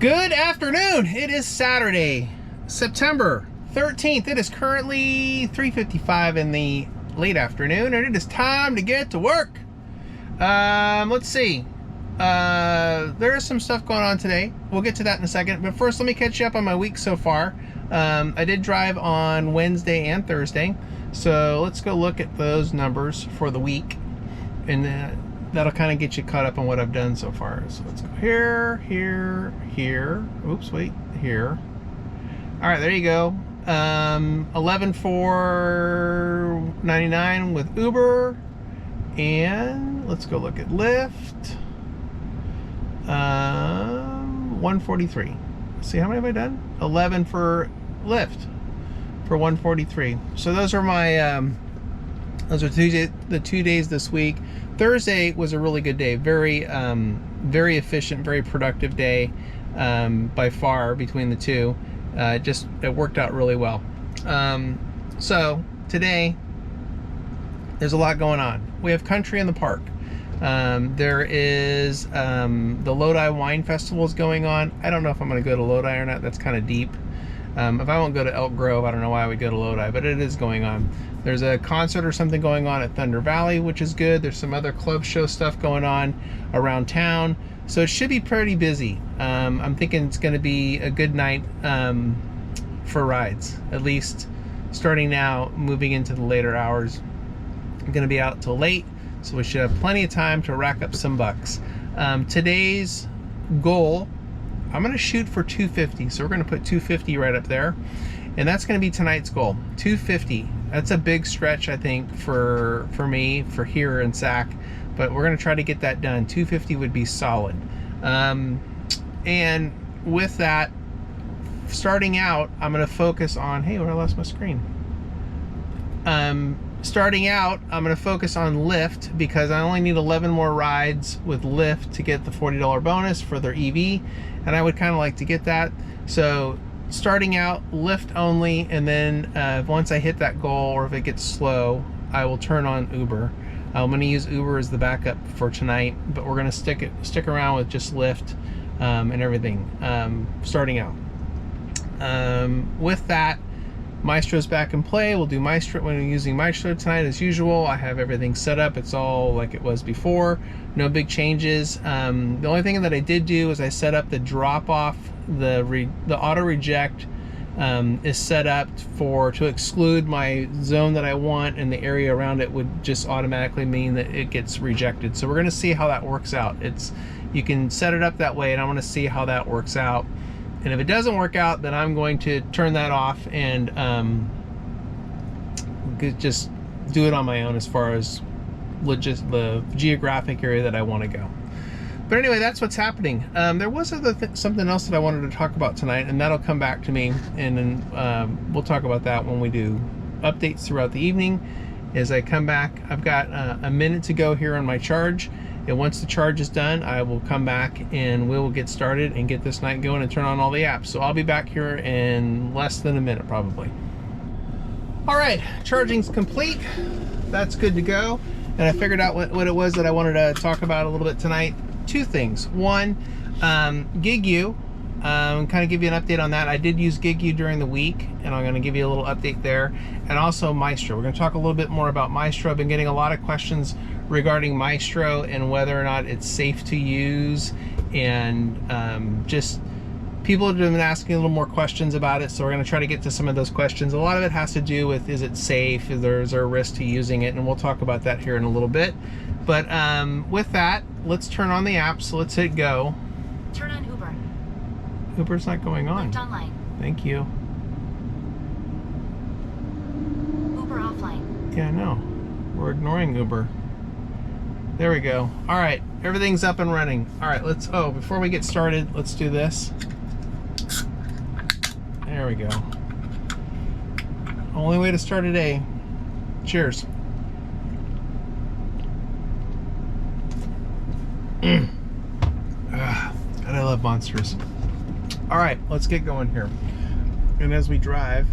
Good afternoon. It is Saturday, September 13th. It is currently 3:55 in the late afternoon, and it is time to get to work. Let's see. There is some stuff going on today. We'll get to that in a second. But first, let me catch you up on my week so far. I did drive on Wednesday and Thursday. So let's go look at those numbers for the week. And that'll kind of get you caught up on what I've done so far. So let's go here, here, here. Oops, wait, here. All right, there you go. 11,499 with Uber. And let's go look at Lyft. 143. See, how many have I done? 11 for Lyft for 143. So those are my those are the 2 days this week. Thursday was a really good day. Very very efficient, very productive day by far between the two. It worked out really well. So today there's a lot going on. We have country in the park. There is the Lodi Wine Festival is going on. I don't know if I'm going to go to Lodi or not. That's kind of deep. If I won't go to Elk Grove, I don't know why I would go to Lodi, but it is going on. There's a concert or something going on at Thunder Valley, which is good. There's some other club show stuff going on around town. So it should be pretty busy. I'm thinking it's going to be a good night for rides, at least starting now, moving into the later hours. I'm going to be out till late, so we should have plenty of time to rack up some bucks. Today's goal, I'm going to shoot for 250, so we're going to put 250 right up there, and that's going to be tonight's goal. 250. That's a big stretch, I think, for me, for here in SAC, but we're going to try to get that done. 250 would be solid. And with that, starting out, I'm going to focus on, hey, where I lost my screen. Starting out, I'm going to focus on Lyft because I only need 11 more rides with Lyft to get the $40 bonus for their EV, and I would kind of like to get that. So starting out, Lyft only, and then once I hit that goal, or if it gets slow, I will turn on Uber. I'm going to use Uber as the backup for tonight, but we're going to stick around with just Lyft and everything starting out. With that, Mystro's back in play. We'll do Mystro when we're using Mystro tonight as usual. I have everything set up. It's all like it was before. No big changes. The only thing that I did do is I set up the drop off. The auto reject is set up to exclude my zone that I want, and the area around it would just automatically mean that it gets rejected. So we're going to see how that works out. You can set it up that way, and I want to see how that works out. And if it doesn't work out, then I'm going to turn that off and just do it on my own as far as the geographic area that I want to go. But anyway, that's what's happening. There was something else that I wanted to talk about tonight, and that'll come back to me, and then we'll talk about that when we do updates throughout the evening. As I come back, I've got a minute to go here on my charge. And once the charge is done, I will come back and we will get started and get this night going and turn on all the apps. So I'll be back here in less than a minute probably. All right, charging's complete. That's good to go. And I figured out what it was that I wanted to talk about a little bit tonight. Two things. One, GigU. Kind of give you an update on that. I did use GigU during the week, and I'm going to give you a little update there. And also Mystro. We're going to talk a little bit more about Mystro. I've been getting a lot of questions regarding Mystro and whether or not it's safe to use, and just people have been asking a little more questions about it, so we're going to try to get to some of those questions. A lot of it has to do with, is it safe, is there a risk to using it, and we'll talk about that here in a little bit. But with that, let's turn on the app. So let's hit go. Turn on Uber. Uber's not going on. Lyft online. Thank you. Uber offline. Yeah, I know. We're ignoring Uber. There we go. All right, everything's up and running. All right, before we get started, let's do this. There we go. Only way to start a day. Cheers. God, I love Monsters. All right, let's get going here. And as we drive,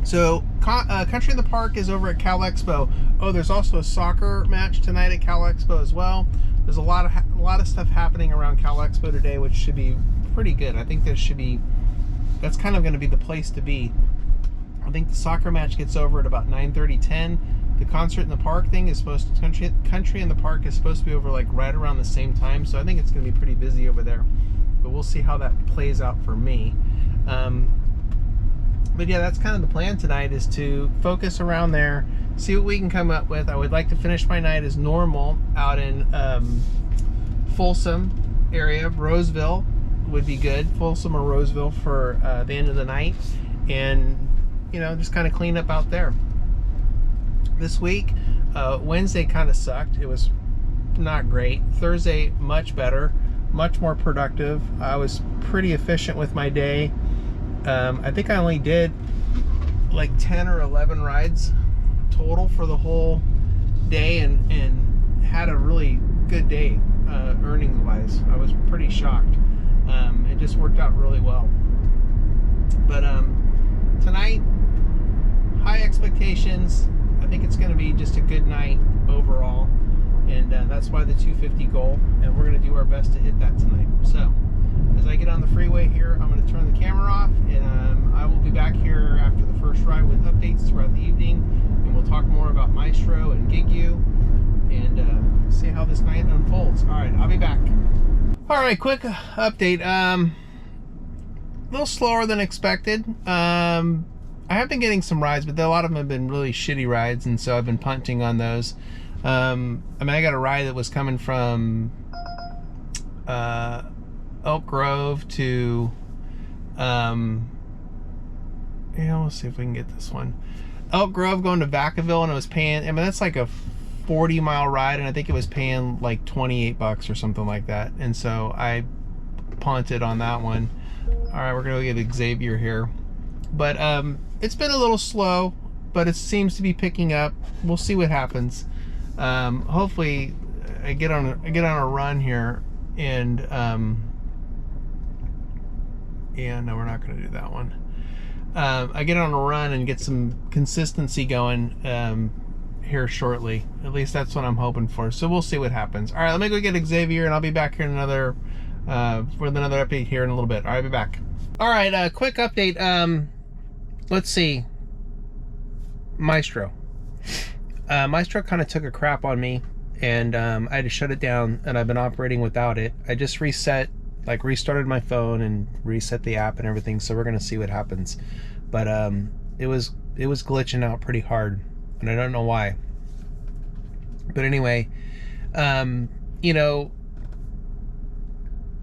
so Country in the Park is over at Cal Expo. Oh, there's also a soccer match tonight at Cal Expo as well. there's a lot of stuff happening around Cal Expo today, which should be pretty good. I think that's kind of going to be the place to be. I think the soccer match gets over at about 9:30, 10. The concert in the park thing is supposed to, country in the park is supposed to be over like right around the same time. So I think it's going to be pretty busy over there. But we'll see how that plays out for me. But yeah, that's kind of the plan tonight, is to focus around there, see what we can come up with. I would like to finish my night as normal out in Folsom area. Roseville would be good. Folsom or Roseville for the end of the night. And, you know, just kind of clean up out there. This week, Wednesday kind of sucked. It was not great. Thursday, much better, much more productive. I was pretty efficient with my day. I think I only did like 10 or 11 rides total for the whole day, and had a really good day earnings wise. I was pretty shocked. It just worked out really well. But tonight, high expectations. I think it's going to be just a good night overall, and that's why the 250 goal, and we're going to do our best to hit that tonight. So as I get on the freeway here, I'm going to turn the camera off, and I will be back here after the first ride with updates throughout the evening, and we'll talk more about Mystro and GigU, and see how this night unfolds. All right, I'll be back. All right, quick update. A little slower than expected. I have been getting some rides, but a lot of them have been really shitty rides, and so I've been punting on those. I mean, I got a ride that was coming from Elk Grove to yeah, we'll see if we can get this one. Elk Grove going to Vacaville, and it was paying, I mean, that's like a 40-mile ride, and I think it was paying like $28 or something like that, and so I punted on that one. All right, we're gonna get Xavier here, but it's been a little slow, but it seems to be picking up. We'll see what happens. Hopefully I get on a run here, and yeah, no, we're not going to do that one. I get on a run and get some consistency going here shortly. At least that's what I'm hoping for. So we'll see what happens. All right, let me go get Xavier, and I'll be back here in another with another update here in a little bit. All right, I'll be back. All right, quick update. Let's see. Mystro. Mystro kind of took a crap on me, and I had to shut it down, and I've been operating without it. I just restarted my phone and reset the app and everything, so we're gonna see what happens. But it was glitching out pretty hard, and I don't know why. But anyway, you know,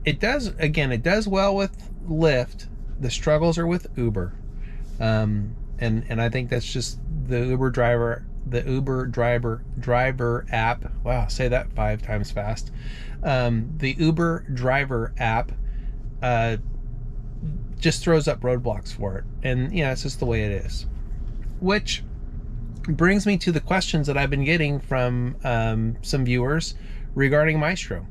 it does well with Lyft. The struggles are with Uber. And I think that's just the Uber driver app. Wow, say that 5 times fast. The Uber driver app just throws up roadblocks for it, and you know, it's just the way it is. Which brings me to the questions that I've been getting from some viewers regarding Mystro.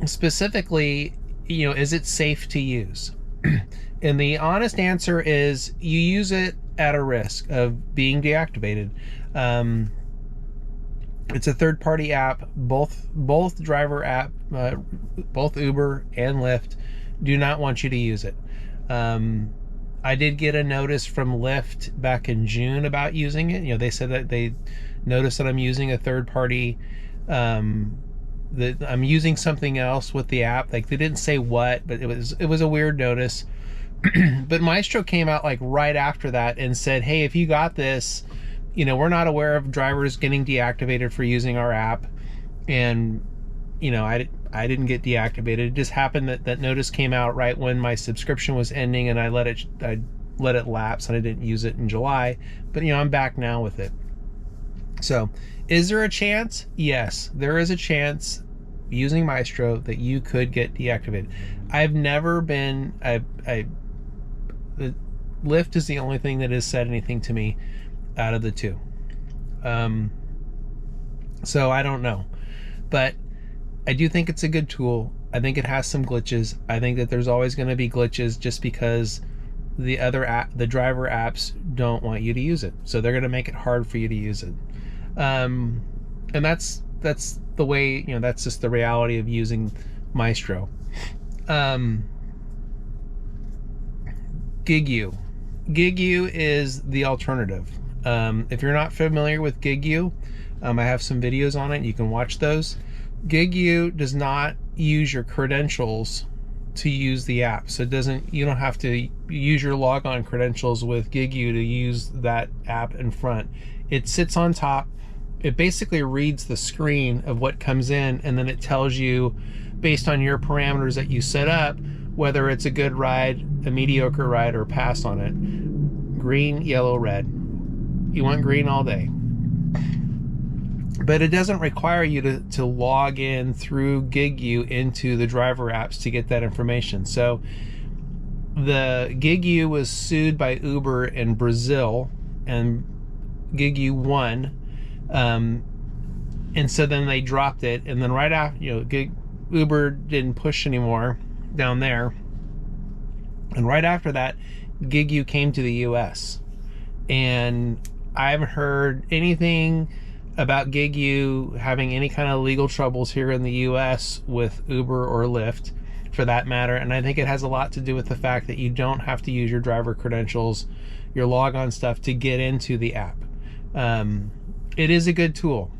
Specifically, you know, is it safe to use? And the honest answer is you use it at a risk of being deactivated. It's a third-party app. Both driver app, both Uber and Lyft do not want you to use it. I did get a notice from Lyft back in June about using it. You know, they said that they noticed that I'm using a third-party, that I'm using something else with the app. Like, they didn't say what, but it was a weird notice. But Mystro came out like right after that and said, hey, if you got this, you know, we're not aware of drivers getting deactivated for using our app. And, you know, I didn't get deactivated. It just happened that notice came out right when my subscription was ending, and I let it lapse, and I didn't use it in July. But, you know, I'm back now with it. So is there a chance? Yes, there is a chance using Mystro that you could get deactivated. I've never been, the Lyft is the only thing that has said anything to me out of the two. So I don't know, but I do think it's a good tool. I think it has some glitches. I think that there's always going to be glitches just because the driver apps don't want you to use it. So they're going to make it hard for you to use it. And that's that's the way, that's just the reality of using Mystro. GigU. GigU is the alternative. If you're not familiar with GigU, I have some videos on it. You can watch those. GigU does not use your credentials to use the app, so you don't have to use your logon credentials with GigU to use that app in front. It sits on top. It basically reads the screen of what comes in, and then it tells you, based on your parameters that you set up, whether it's a good ride, a mediocre ride, or pass on it. Green, yellow, red. You want green all day. But it doesn't require you to log in through GigU into the driver apps to get that information. So the GigU was sued by Uber in Brazil, and GigU won. And so then they dropped it, and then right after, Uber didn't push anymore down there, and right after that, GigU came to the US, and I haven't heard anything about GigU having any kind of legal troubles here in the US with Uber or Lyft, for that matter. And I think it has a lot to do with the fact that you don't have to use your driver credentials, your logon stuff, to get into the app. It is a good tool.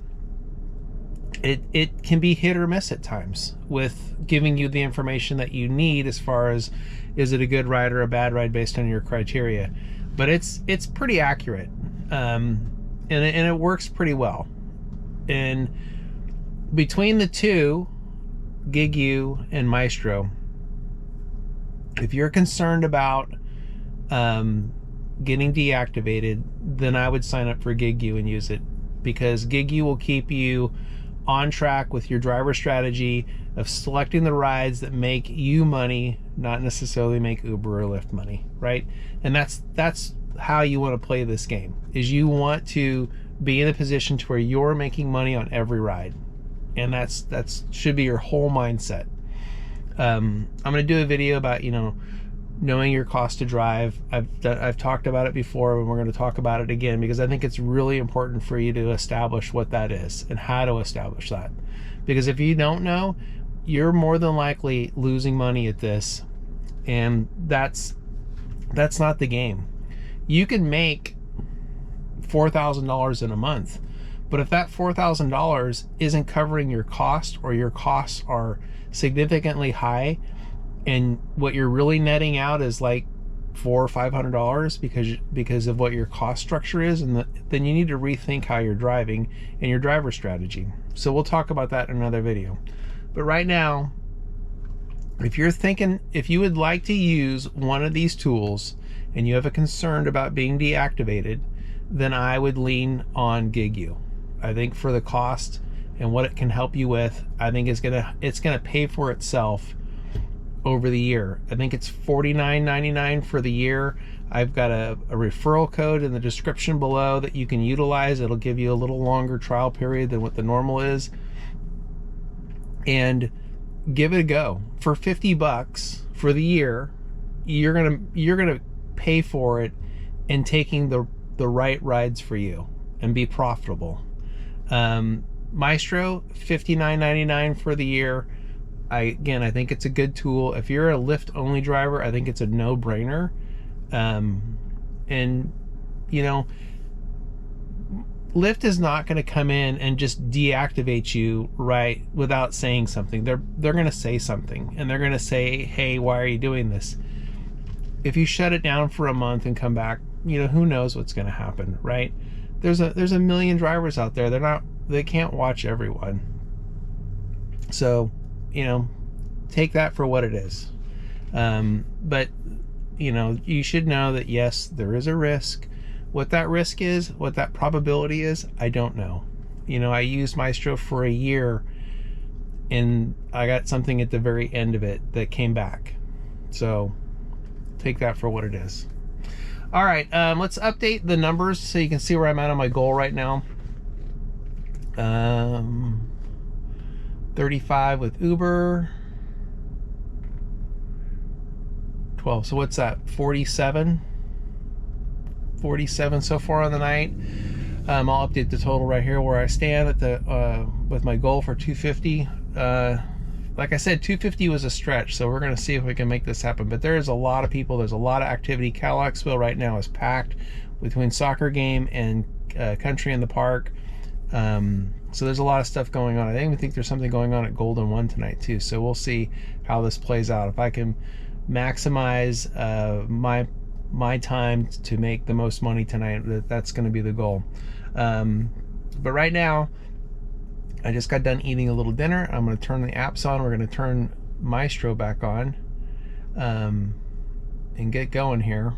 It can be hit or miss at times with giving you the information that you need as far as, is it a good ride or a bad ride based on your criteria. But it's pretty accurate, and it works pretty well. And between the two, GigU and Mystro, if you're concerned about getting deactivated, then I would sign up for GigU and use it, because GigU will keep you on track with your driver strategy of selecting the rides that make you money, not necessarily make Uber or Lyft money, right? And that's how you want to play this game, is you want to be in a position to where you're making money on every ride, and that's should be your whole mindset. I'm going to do a video about knowing your cost to drive. I've talked about it before, and we're going to talk about it again, because I think it's really important for you to establish what that is and how to establish that. Because if you don't know, you're more than likely losing money at this, and that's not the game. You can make $4,000 in a month, but if that $4,000 isn't covering your cost, or your costs are significantly high, and what you're really netting out is like $400 or $500 because of what your cost structure is, and then you need to rethink how you're driving and your driver strategy. So we'll talk about that in another video. But right now, if you would like to use one of these tools and you have a concern about being deactivated, then I would lean on GigU. I think for the cost and what it can help you with, I think it's gonna pay for itself over the year. I think it's $49.99 for the year. I've got a referral code in the description below that you can utilize. It'll give you a little longer trial period than what the normal is. And give it a go. For $50 for the year, you're gonna pay for it and taking the right rides for you and be profitable. Mystro, $59.99 for the year. I think it's a good tool. If you're a Lyft only driver, I think it's a no-brainer. And Lyft is not going to come in and just deactivate you right without saying something. They're going to say something, and they're going to say, hey, why are you doing this? If you shut it down for a month and come back, who knows what's going to happen, right? There's a million drivers out there. They can't watch everyone. So, take that for what it is. But you should know that yes, there is a risk. What that risk is, what that probability is, I don't know. I used Mystro for a year, and I got something at the very end of it that came back. So take that for what it is. All right, let's update the numbers so you can see where I'm at on my goal right now. 35 with Uber, 12. So what's that? 47 so far on the night. I'll update the total right here where I stand at the with my goal for 250. Like I said, 250 was a stretch, so we're going to see if we can make this happen. But there is a lot of people. There's a lot of activity. Cadillacsville right now is packed between soccer game and country in the park. So there's a lot of stuff going on. I even think there's something going on at Golden One tonight too. So we'll see how this plays out. If I can maximize my time to make the most money tonight, that's going to be the goal. But right now, I just got done eating a little dinner. I'm going to turn the apps on. We're going to turn Mystro back on, and get going here.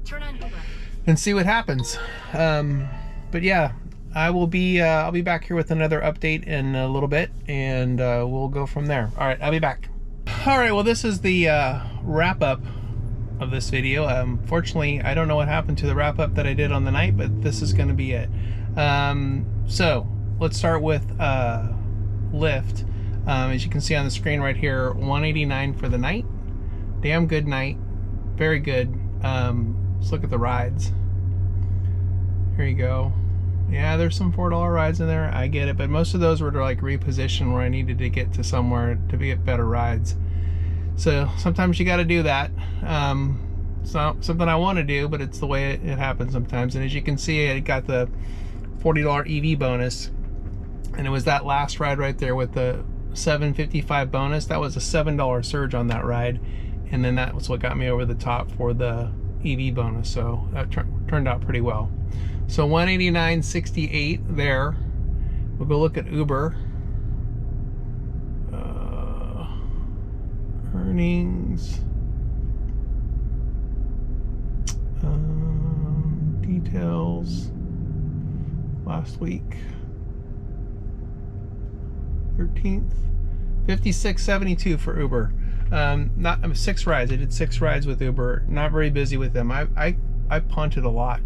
Turn on Uber. And see what happens. But yeah, I'll be back here with another update in a little bit, and we'll go from there. All right, I'll be back. All right, well, this is the wrap up of this video. Fortunately, I don't know what happened to the wrap up that I did on the night, but this is going to be it. So let's start with Lyft. As you can see on the screen right here, $189 for the night. Damn good night, very good. Let's look at the rides. Here you go. Yeah, there's some $4 rides in there. I get it, but most of those were to like reposition where I needed to get to somewhere to get better rides. So sometimes you got to do that. It's not something I want to do, but it's the way it happens sometimes. And as you can see, I got the $40 EV bonus, and it was that last ride right there with the $7.55 bonus. That was a $7 surge on that ride, and then that was what got me over the top for the EV bonus. So that turned out pretty well. So $189.68 there. We'll go look at Uber. Earnings. Details. Last week. 13th. $56.72 for Uber. Not 6 rides. I did 6 rides with Uber. Not very busy with them. I punted a lot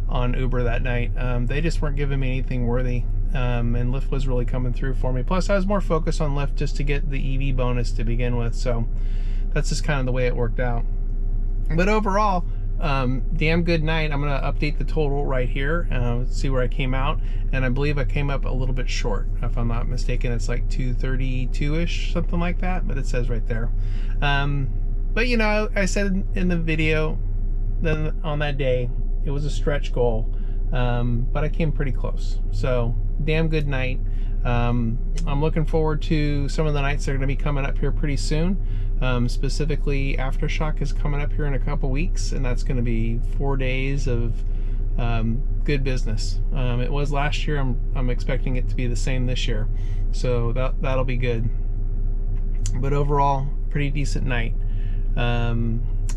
on Uber that night. They just weren't giving me anything worthy, and Lyft was really coming through for me. Plus I was more focused on Lyft just to get the EV bonus to begin with, so that's just kind of the way it worked out. But overall, damn good night. I'm going to update the total right here, see where I came out, and I believe I came up a little bit short. If I'm not mistaken, it's like 232-ish, something like that, but it says right there. But you know, I said in the video then on that day, it was a stretch goal, but I came pretty close. So damn good night. I'm looking forward to some of the nights that are going to be coming up here pretty soon. Specifically, Aftershock is coming up here in a couple weeks, and that's going to be 4 days of good business. It was last year. I'm expecting it to be the same this year, so that'll be good. But overall, pretty decent night.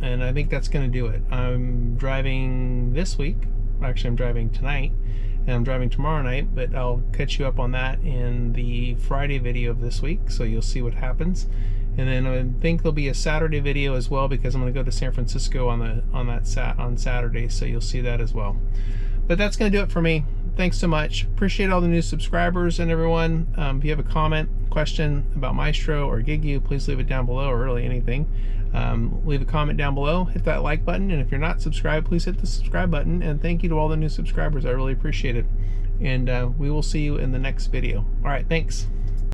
And I think that's going to do it. I'm driving this week. Actually, I'm driving tonight, and I'm driving tomorrow night, but I'll catch you up on that in the Friday video of this week, so you'll see what happens. And then I think there'll be a Saturday video as well, because I'm going to go to San Francisco on Saturday, so you'll see that as well. But that's going to do it for me. Thanks so much. Appreciate all the new subscribers and everyone. If you have a comment, question about Mystro or Gigu, please leave it down below, or really anything. Leave a comment down below, hit that like button, and if you're not subscribed, please hit the subscribe button. And thank you to all the new subscribers. I really appreciate it. And we will see you in the next video. All right, thanks.